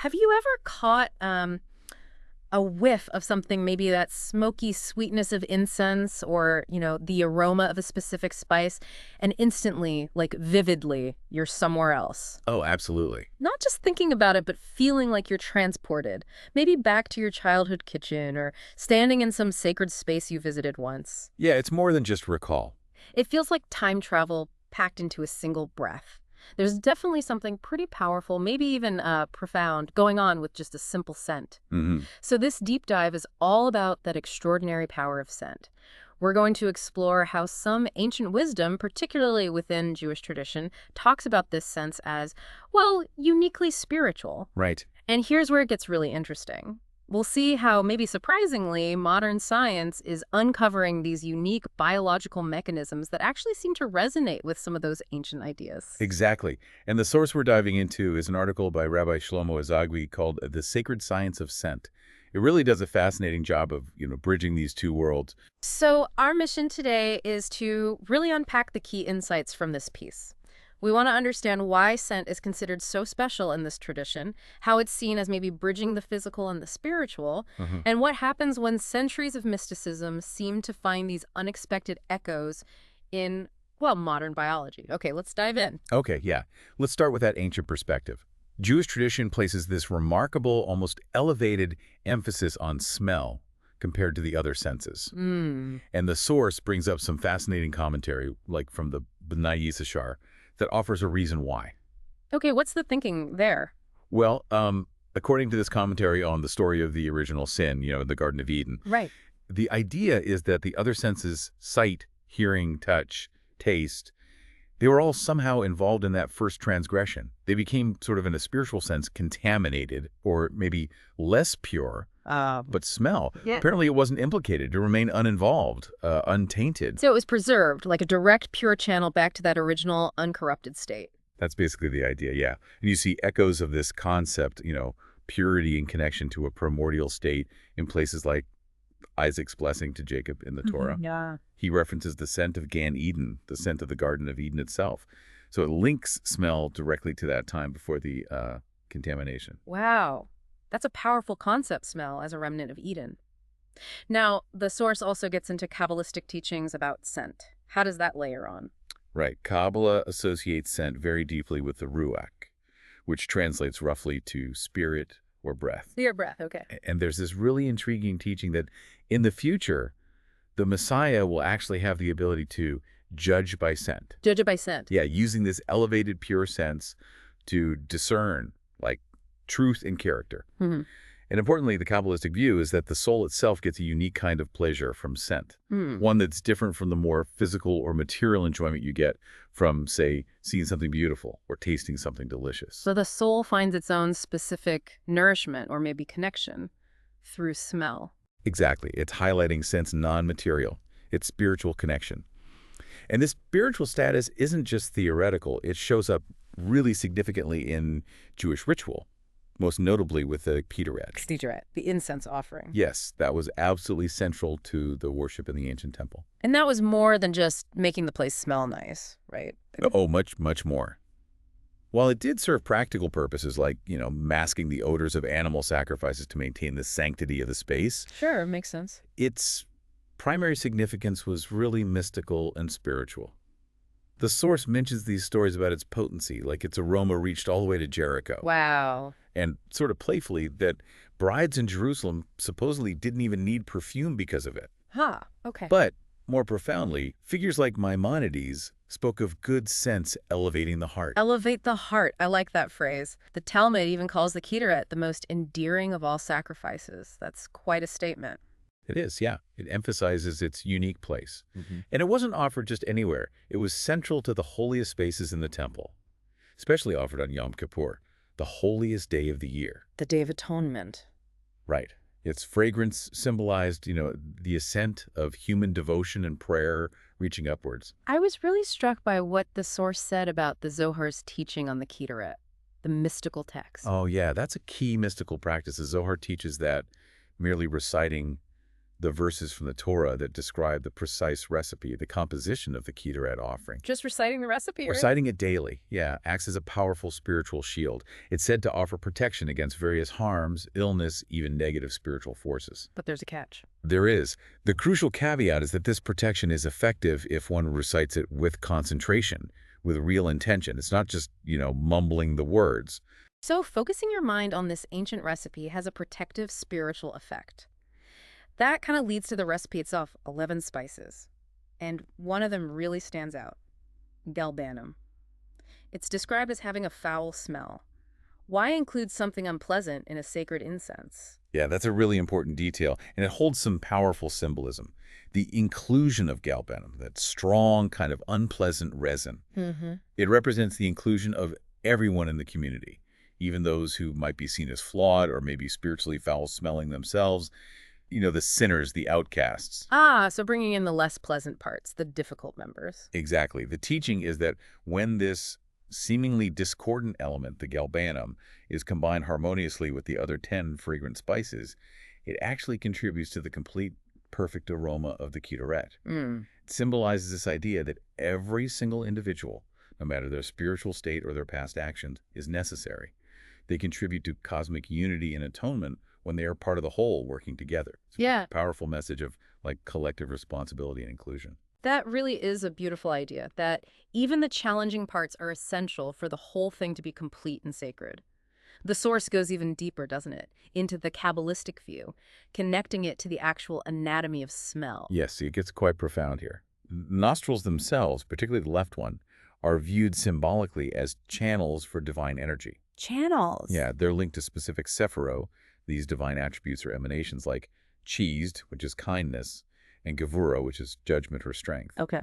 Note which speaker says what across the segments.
Speaker 1: Have you ever caught a whiff of something, maybe that smoky sweetness of incense or, the aroma of a specific spice, and instantly, like vividly, you're somewhere else?
Speaker 2: Oh, absolutely.
Speaker 1: Not just thinking about it, but feeling like you're transported, maybe back to your childhood kitchen or standing in some sacred space you visited once.
Speaker 2: Yeah, it's more than just recall.
Speaker 1: It feels like time travel packed into a single breath. There's definitely something pretty powerful, maybe even profound, going on with just a simple scent.
Speaker 2: Hmm.
Speaker 1: So this deep dive is all about that extraordinary power of scent. We're going to explore how some ancient wisdom, particularly within Jewish tradition, talks about this sense as, well, uniquely spiritual.
Speaker 2: Right.
Speaker 1: And here's where it gets really interesting. We'll see how, maybe surprisingly, modern science is uncovering these unique biological mechanisms that actually seem to resonate with some of those ancient ideas.
Speaker 2: Exactly. And the source we're diving into is an article by Rabbi Shlomo Ezagui called The Sacred Science of Scent. It really does a fascinating job of, bridging these two worlds.
Speaker 1: So our mission today is to really unpack the key insights from this piece. We want to understand why scent is considered so special in this tradition, how it's seen as maybe bridging the physical and the spiritual, and what happens when centuries of mysticism seem to find these unexpected echoes in, well, modern biology. Okay, let's dive in.
Speaker 2: Okay, yeah. Let's start with that ancient perspective. Jewish tradition places this remarkable, almost elevated emphasis on smell compared to the other senses. And the source brings up some fascinating commentary, like from the B'nai Yisachar, that offers a reason why.
Speaker 1: Okay, what's the thinking there?
Speaker 2: Well, according to this commentary on the story of the original sin, the Garden of Eden,
Speaker 1: Right.
Speaker 2: the idea is that the other senses, sight, hearing, touch, taste, they were all somehow involved in that first transgression. They became sort of, in a spiritual sense, contaminated or maybe less pure. But smell,
Speaker 1: Yeah.
Speaker 2: apparently it wasn't implicated to remain uninvolved, untainted.
Speaker 1: So it was preserved, like a direct, pure channel back to that original, uncorrupted state.
Speaker 2: That's basically the idea, yeah. And you see echoes of this concept, purity in connection to a primordial state in places like Isaac's blessing to Jacob in the Torah.
Speaker 1: Yeah.
Speaker 2: He references the scent of Gan Eden, the scent of the Garden of Eden itself. So it links smell directly to that time before the contamination.
Speaker 1: Wow. That's a powerful concept, smell, as a remnant of Eden. Now, the source also gets into Kabbalistic teachings about scent. How does that layer on?
Speaker 2: Right. Kabbalah associates scent very deeply with the Ruach, which translates roughly to spirit or breath.
Speaker 1: Your breath, okay.
Speaker 2: And there's this really intriguing teaching that in the future, the Messiah will actually have the ability to judge by scent.
Speaker 1: Judge it by scent.
Speaker 2: Yeah, using this elevated, pure sense to discern, like, truth and character.
Speaker 1: Mm-hmm.
Speaker 2: And importantly, the Kabbalistic view is that the soul itself gets a unique kind of pleasure from scent, one that's different from the more physical or material enjoyment you get from, say, seeing something beautiful or tasting something delicious.
Speaker 1: So the soul finds its own specific nourishment or maybe connection through smell.
Speaker 2: Exactly. It's highlighting scent's non-material, its spiritual connection. And this spiritual status isn't just theoretical. It shows up really significantly in Jewish ritual, most notably with the Keteret.
Speaker 1: The incense offering.
Speaker 2: Yes, that was absolutely central to the worship in the ancient temple.
Speaker 1: And that was more than just making the place smell nice, right?
Speaker 2: Oh, much, much more. While it did serve practical purposes like, masking the odors of animal sacrifices to maintain the sanctity of the space,
Speaker 1: Sure, makes sense.
Speaker 2: its primary significance was really mystical and spiritual. The source mentions these stories about its potency, like its aroma reached all the way to Jericho.
Speaker 1: Wow.
Speaker 2: And sort of playfully that brides in Jerusalem supposedly didn't even need perfume because of it.
Speaker 1: Okay.
Speaker 2: But more profoundly, figures like Maimonides spoke of good sense elevating the heart.
Speaker 1: Elevate the heart. I like that phrase. The Talmud even calls the Keteret the most endearing of all sacrifices. That's quite a statement.
Speaker 2: It is, yeah. It emphasizes its unique place. And it wasn't offered just anywhere. It was central to the holiest spaces in the temple, especially offered on Yom Kippur, the holiest day of the year.
Speaker 1: The Day of Atonement.
Speaker 2: Right. Its fragrance symbolized, the ascent of human devotion and prayer reaching upwards.
Speaker 1: I was really struck by what the source said about the Zohar's teaching on the Keteret, the mystical text.
Speaker 2: Oh, yeah, that's a key mystical practice. The Zohar teaches that merely reciting the verses from the Torah that describe the precise recipe, the composition of the Ketoret offering.
Speaker 1: Just reciting the recipe, right?
Speaker 2: Reciting it daily, yeah, acts as a powerful spiritual shield. It's said to offer protection against various harms, illness, even negative spiritual forces.
Speaker 1: But there's a catch.
Speaker 2: There is. The crucial caveat is that this protection is effective if one recites it with concentration, with real intention. It's not just, mumbling the words.
Speaker 1: So focusing your mind on this ancient recipe has a protective spiritual effect. That kind of leads to the recipe itself, 11 spices. And one of them really stands out, galbanum. It's described as having a foul smell. Why include something unpleasant in a sacred incense?
Speaker 2: Yeah, that's a really important detail, and it holds some powerful symbolism. The inclusion of galbanum, that strong kind of unpleasant resin. It represents the inclusion of everyone in the community, even those who might be seen as flawed or maybe spiritually foul-smelling themselves. The sinners, the outcasts.
Speaker 1: Ah, so bringing in the less pleasant parts, the difficult members.
Speaker 2: Exactly. The teaching is that when this seemingly discordant element, the galbanum, is combined harmoniously with the other 10 fragrant spices, it actually contributes to the complete, perfect aroma of the Ketoret. It symbolizes this idea that every single individual, no matter their spiritual state or their past actions, is necessary. They contribute to cosmic unity and atonement when they are part of the whole working together. It's
Speaker 1: Yeah.
Speaker 2: a powerful message of collective responsibility and inclusion.
Speaker 1: That really is a beautiful idea, that even the challenging parts are essential for the whole thing to be complete and sacred. The source goes even deeper, doesn't it? Into the Kabbalistic view, connecting it to the actual anatomy of smell.
Speaker 2: Yes, it gets quite profound here. Nostrils themselves, particularly the left one, are viewed symbolically as channels for divine energy.
Speaker 1: Channels.
Speaker 2: Yeah, they're linked to specific sephiro, these divine attributes or emanations like chesed, which is kindness, and gevura, which is judgment or strength.
Speaker 1: Okay.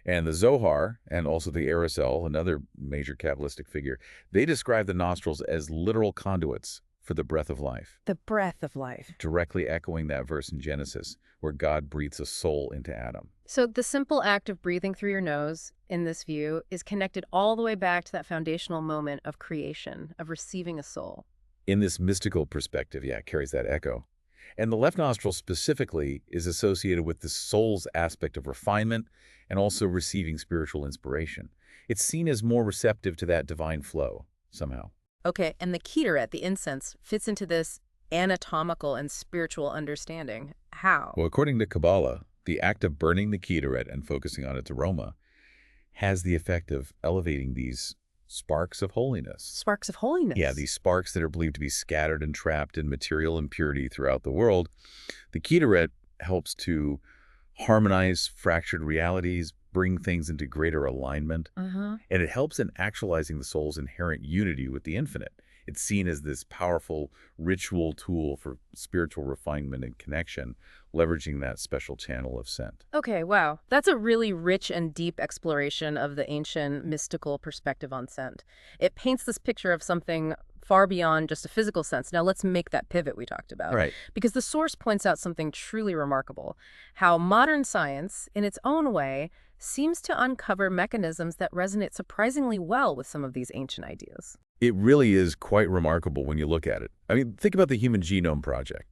Speaker 2: And the Zohar, and also the Arizal, another major Kabbalistic figure, they describe the nostrils as literal conduits for the breath of life,
Speaker 1: The breath of life.
Speaker 2: directly echoing that verse in Genesis, where God breathes a soul into Adam.
Speaker 1: So the simple act of breathing through your nose, in this view, is connected all the way back to that foundational moment of creation, of receiving a soul.
Speaker 2: In this mystical perspective, yeah, it carries that echo. And the left nostril specifically is associated with the soul's aspect of refinement and also receiving spiritual inspiration. It's seen as more receptive to that divine flow, somehow.
Speaker 1: Okay, and the Ketoret, the incense, fits into this anatomical and spiritual understanding. How?
Speaker 2: Well, according to Kabbalah, the act of burning the Ketoret and focusing on its aroma has the effect of elevating these sparks of holiness.
Speaker 1: Sparks of holiness.
Speaker 2: Yeah, these sparks that are believed to be scattered and trapped in material impurity throughout the world. The Ketoret helps to harmonize fractured realities, bring things into greater alignment, and it helps in actualizing the soul's inherent unity with the infinite. It's seen as this powerful ritual tool for spiritual refinement and connection, leveraging that special channel of scent.
Speaker 1: Okay, wow. That's a really rich and deep exploration of the ancient mystical perspective on scent. It paints this picture of something far beyond just a physical sense. Now let's make that pivot we talked about.
Speaker 2: Right.
Speaker 1: Because the source points out something truly remarkable, how modern science, in its own way, seems to uncover mechanisms that resonate surprisingly well with some of these ancient ideas.
Speaker 2: It really is quite remarkable when you look at it. I mean, think about the Human Genome Project.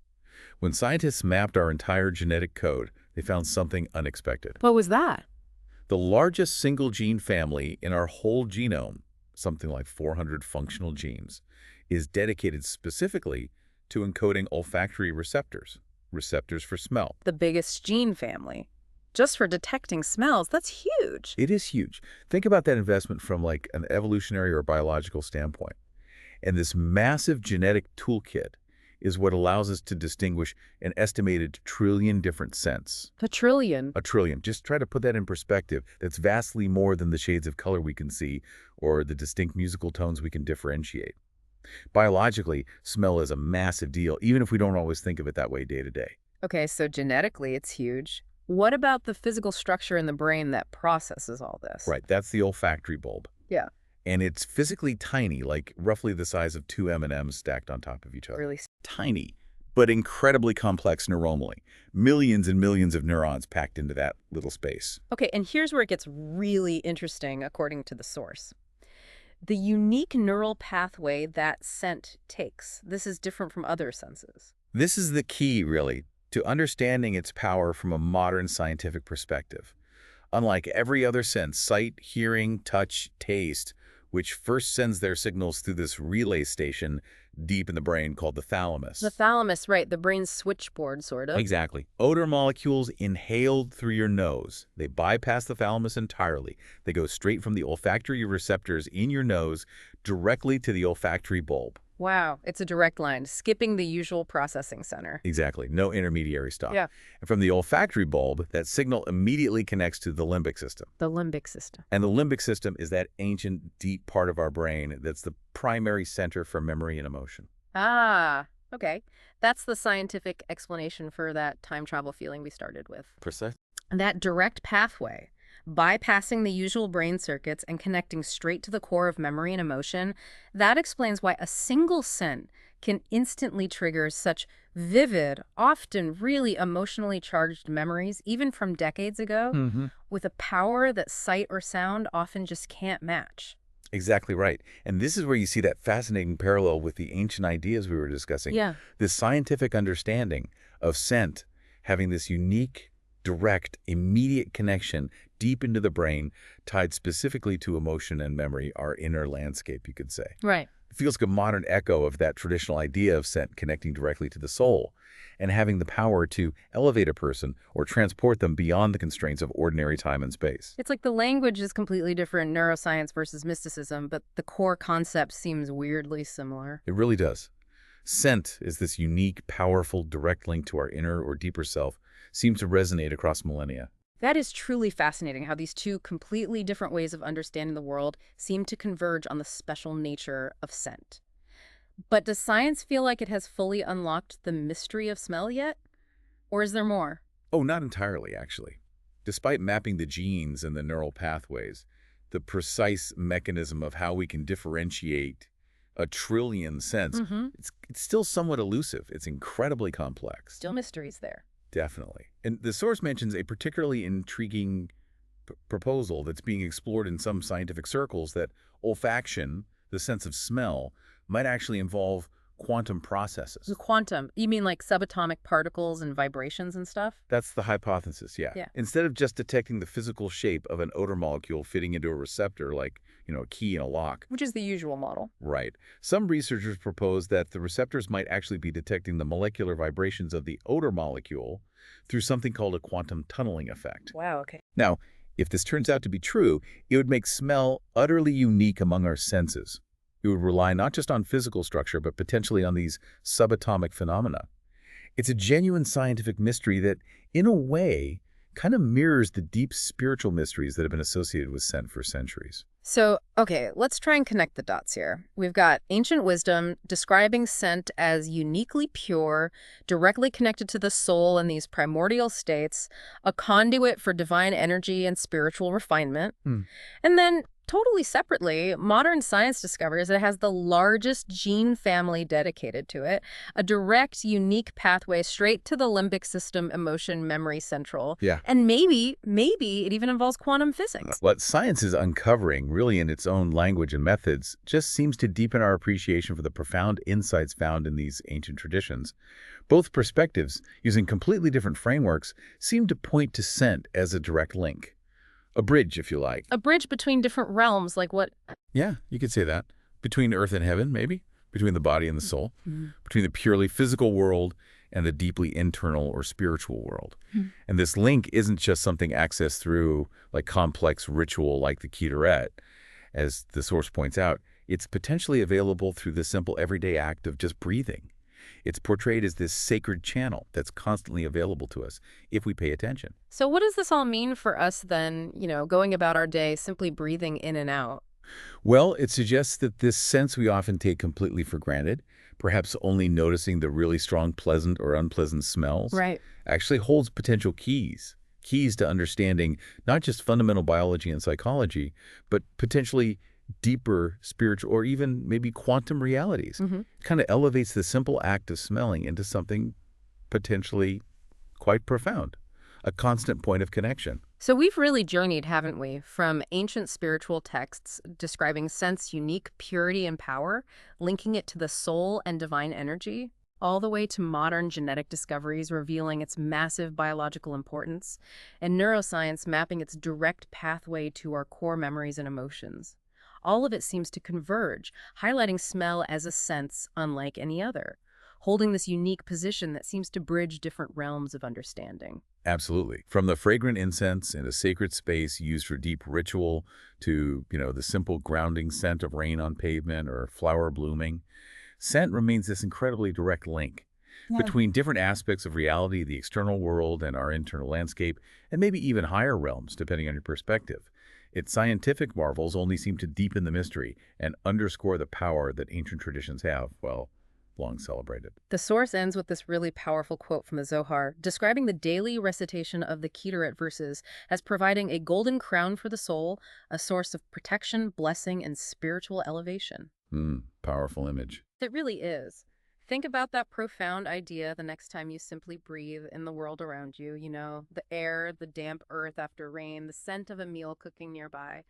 Speaker 2: When scientists mapped our entire genetic code, they found something unexpected.
Speaker 1: What was that?
Speaker 2: The largest single gene family in our whole genome, something like 400 functional genes, is dedicated specifically to encoding olfactory receptors, receptors for smell.
Speaker 1: The biggest gene family. Just for detecting smells, that's huge.
Speaker 2: It is huge. Think about that investment from an evolutionary or biological standpoint. And this massive genetic toolkit is what allows us to distinguish an estimated trillion different scents.
Speaker 1: A trillion.
Speaker 2: A trillion. Just try to put that in perspective. That's vastly more than the shades of color we can see or the distinct musical tones we can differentiate. Biologically, smell is a massive deal, even if we don't always think of it that way day to day.
Speaker 1: Okay, so genetically it's huge. What about the physical structure in the brain that processes all this?
Speaker 2: Right, that's the olfactory bulb.
Speaker 1: Yeah.
Speaker 2: And it's physically tiny, like roughly the size of 2 M&Ms stacked on top of each other.
Speaker 1: Really?
Speaker 2: Tiny, but incredibly complex neuromally. Millions and millions of neurons packed into that little space.
Speaker 1: Okay, and here's where it gets really interesting according to the source. The unique neural pathway that scent takes. This is different from other senses.
Speaker 2: This is the key, really, to understanding its power from a modern scientific perspective. Unlike every other sense, sight, hearing, touch, taste, which first sends their signals through this relay station deep in the brain called the
Speaker 1: The
Speaker 2: thalamus.
Speaker 1: thalamus, right, the brain's switchboard, sort of.
Speaker 2: Exactly. Odor molecules inhaled through your nose. They bypass the thalamus entirely. They go straight from the olfactory receptors in your nose directly to the olfactory bulb.
Speaker 1: Wow, it's a direct line, skipping the usual processing center.
Speaker 2: Exactly. No intermediary stop.
Speaker 1: Yeah.
Speaker 2: And from the olfactory bulb, that signal immediately connects to the limbic system.
Speaker 1: The limbic system.
Speaker 2: And the limbic system is that ancient, deep part of our brain that's the primary center for memory and emotion.
Speaker 1: Ah, okay. That's the scientific explanation for that time travel feeling we started with.
Speaker 2: Precise.
Speaker 1: That direct pathway, bypassing the usual brain circuits and connecting straight to the core of memory and emotion, that explains why a single scent can instantly trigger such vivid, often really emotionally charged memories, even from decades ago, with a power that sight or sound often just can't match.
Speaker 2: Exactly right. And this is where you see that fascinating parallel with the ancient ideas we were discussing.
Speaker 1: Yeah.
Speaker 2: This scientific understanding of scent having this unique, direct, immediate connection deep into the brain, tied specifically to emotion and memory, our inner landscape, you could say.
Speaker 1: Right.
Speaker 2: It feels like a modern echo of that traditional idea of scent connecting directly to the soul and having the power to elevate a person or transport them beyond the constraints of ordinary time and space.
Speaker 1: It's like the language is completely different, neuroscience versus mysticism, but the core concept seems weirdly similar.
Speaker 2: It really does. Scent is this unique, powerful, direct link to our inner or deeper self, seems to resonate across millennia.
Speaker 1: That is truly fascinating how these two completely different ways of understanding the world seem to converge on the special nature of scent. But does science feel like it has fully unlocked the mystery of smell yet? Or is there more?
Speaker 2: Oh, not entirely, actually. Despite mapping the genes and the neural pathways, the precise mechanism of how we can differentiate a trillion scents, it's still somewhat elusive. It's incredibly complex.
Speaker 1: Still mysteries there.
Speaker 2: Definitely. And the source mentions a particularly intriguing proposal that's being explored in some scientific circles that olfaction, the sense of smell, might actually involve quantum processes.
Speaker 1: The quantum, you mean like subatomic particles and vibrations and stuff?
Speaker 2: That's the hypothesis, yeah.
Speaker 1: Yeah.
Speaker 2: Instead of just detecting the physical shape of an odor molecule fitting into a receptor like, a key in a lock.
Speaker 1: Which is the usual model.
Speaker 2: Right. Some researchers propose that the receptors might actually be detecting the molecular vibrations of the odor molecule through something called a quantum tunneling effect.
Speaker 1: Wow, okay.
Speaker 2: Now, if this turns out to be true, it would make smell utterly unique among our senses. It would rely not just on physical structure, but potentially on these subatomic phenomena. It's a genuine scientific mystery that, in a way, kind of mirrors the deep spiritual mysteries that have been associated with scent for centuries.
Speaker 1: So, okay, let's try and connect the dots here. We've got ancient wisdom describing scent as uniquely pure, directly connected to the soul in these primordial states, a conduit for divine energy and spiritual refinement. And then, totally separately, modern science discovers it has the largest gene family dedicated to it, a direct, unique pathway straight to the limbic system, emotion, memory central.
Speaker 2: Yeah.
Speaker 1: And maybe it even involves quantum physics.
Speaker 2: What science is uncovering, really in its own language and methods, just seems to deepen our appreciation for the profound insights found in these ancient traditions. Both perspectives, using completely different frameworks, seem to point to scent as a direct link. A bridge, if you like.
Speaker 1: A bridge between different realms, like what?
Speaker 2: Yeah, you could say that. Between earth and heaven, maybe. Between the body and the soul. Between the purely physical world and the deeply internal or spiritual world. And this link isn't just something accessed through like complex ritual like the Kidduret, as the source points out. It's potentially available through the simple everyday act of just breathing. It's portrayed as this sacred channel that's constantly available to us if we pay attention.
Speaker 1: So what does this all mean for us then, going about our day, simply breathing in and out?
Speaker 2: Well, it suggests that this sense we often take completely for granted, perhaps only noticing the really strong pleasant or unpleasant smells,
Speaker 1: Right.
Speaker 2: actually holds potential keys to understanding not just fundamental biology and psychology, but potentially deeper spiritual or even maybe quantum realities. Kind of elevates the simple act of smelling into something potentially quite profound, a constant point of connection.
Speaker 1: So we've really journeyed, haven't we, from ancient spiritual texts describing scent's unique purity and power, linking it to the soul and divine energy, all the way to modern genetic discoveries revealing its massive biological importance, and neuroscience mapping its direct pathway to our core memories and emotions. All of it seems to converge, highlighting smell as a sense unlike any other, holding this unique position that seems to bridge different realms of understanding.
Speaker 2: Absolutely. From the fragrant incense in a sacred space used for deep ritual to, the simple grounding scent of rain on pavement or flower blooming, scent remains this incredibly direct link
Speaker 3: Yeah.
Speaker 2: between different aspects of reality, the external world and our internal landscape, and maybe even higher realms, depending on your perspective. Its scientific marvels only seem to deepen the mystery and underscore the power that ancient traditions have, well, long celebrated.
Speaker 1: The source ends with this really powerful quote from the Zohar, describing the daily recitation of the Ketoret verses as providing a golden crown for the soul, a source of protection, blessing, and spiritual elevation.
Speaker 2: Powerful image.
Speaker 1: It really is. Think about that profound idea the next time you simply breathe in the world around you, the air, the damp earth after rain, the scent of a meal cooking nearby.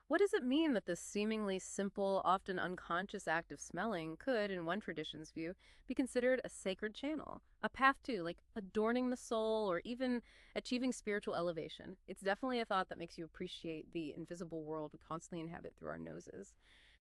Speaker 1: What does it mean that this seemingly simple, often unconscious act of smelling could, in one tradition's view, be considered a sacred channel, a path to, like, adorning the soul or even achieving spiritual elevation? It's definitely a thought that makes you appreciate the invisible world we constantly inhabit through our noses.